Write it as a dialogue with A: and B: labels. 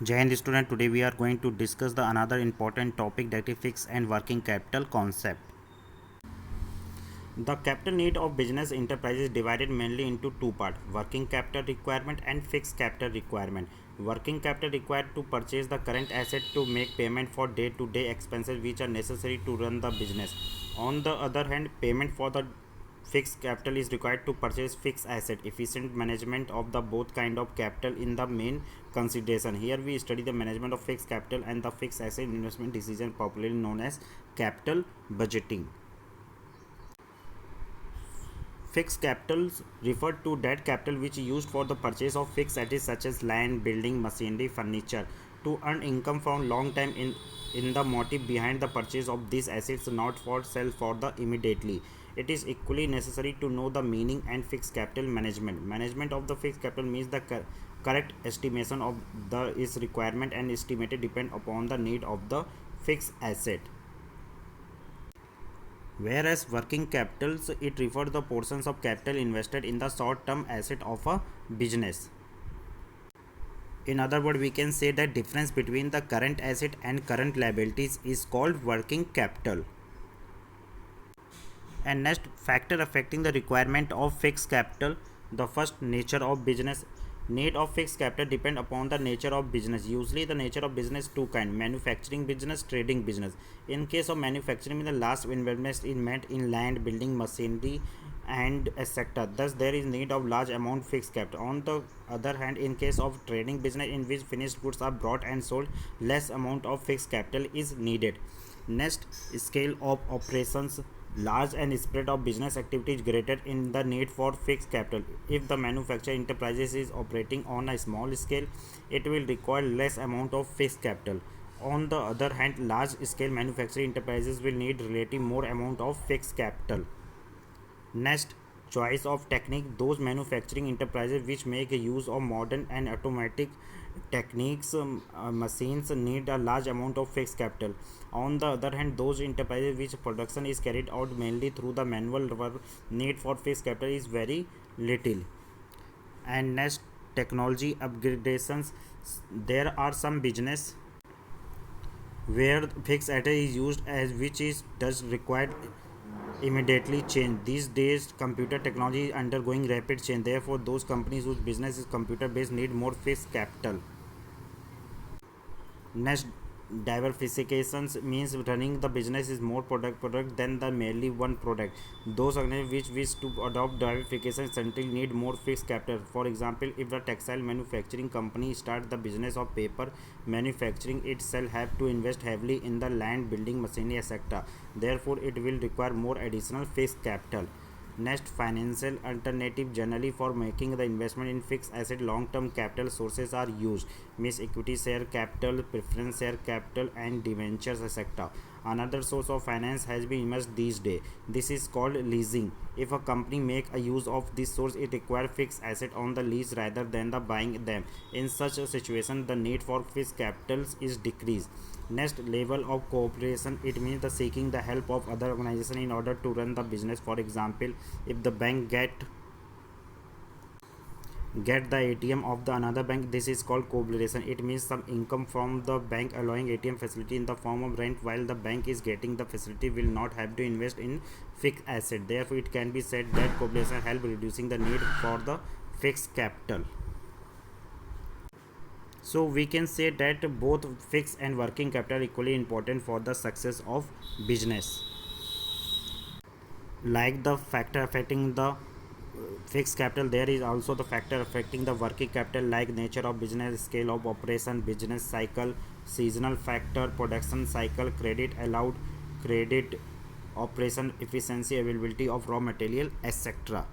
A: Jai Hind student, today we are going to discuss the another important topic, that is fixed and working capital concept. The capital need of business enterprise is divided mainly into two parts: working capital requirement and fixed capital requirement. Working capital required to purchase the current asset to make payment for day-to-day expenses which are necessary to run the business. On the other hand, payment for the fixed capital is required to purchase fixed asset. Efficient management of the both kind of capital in the main consideration. Here we study the management of fixed capital and the fixed asset investment decision, popularly known as capital budgeting. Fixed capitals refer to that capital which is used for the purchase of fixed assets such as land, building, machinery, furniture to earn income from long time. In the motive behind the purchase of these assets, not for sell for the immediately. It is equally necessary to know the meaning and fixed capital management. Management of the fixed capital means the correct estimation of the its requirement and estimated depend upon the need of the fixed asset. Whereas working capitals, it refers the portions of capital invested in the short term asset of a business. In other words, we can say that difference between the current asset and current liabilities is called working capital. And next factor affecting the requirement of fixed capital, the first, nature of business. Need of fixed capital depend upon the nature of business. Usually the nature of business two kind: manufacturing business, trading business. In case of manufacturing, the last investment is made in land, building, machinery and etc. Thus there is need of large amount fixed capital. On the other hand, in case of trading business, in which finished goods are bought and sold, less amount of fixed capital is needed. Next, scale of operations. Large and spread of business activity is greater in the need for fixed capital. If the manufacturing enterprises is operating on a small scale, it will require less amount of fixed capital. On the other hand, large scale manufacturing enterprises will need relative more amount of fixed capital. Next, choice of technique. Those manufacturing enterprises which make use of modern and automatic techniques, machines need a large amount of fixed capital. On the other hand, those enterprises which production is carried out mainly through the manual work, need for fixed capital is very little. And next, technology upgradations. There are some business where fixed asset is used as which is does require immediately change. These days computer technology is undergoing rapid change, therefore those companies whose business is computer based need more fixed capital. Next, diversifications means running the business is more product than the merely one product. Those organizations which wish to adopt diversification certainly need more fixed capital. For example, if the textile manufacturing company starts the business of paper manufacturing, it shall have to invest heavily in the land, building, machinery, etc. Therefore it will require more additional fixed capital. Next, financial alternative. Generally for making the investment in fixed asset, long term capital sources are used, means equity share capital, preference share capital and debentures, etc. Another source of finance has been emerged these days. This is called leasing. If a company make a use of this source, it requires fixed asset on the lease rather than the buying them. In such a situation, the need for fixed capitals is decreased. Next, level of cooperation. It means the seeking the help of other organization in order to run the business. For example, if the bank get the ATM of the another bank, this is called collaboration. It means some income from the bank allowing ATM facility in the form of rent, while the bank is getting the facility will not have to invest in fixed asset. Therefore it can be said that collaboration help reducing the need for the fixed capital. So we can say that both fixed and working capital are equally important for the success of business. Like the factor affecting the fixed capital, there is also the factor affecting the working capital, like nature of business, scale of operation, business cycle, seasonal factor, production cycle, credit allowed, credit, operation efficiency, availability of raw material, etc.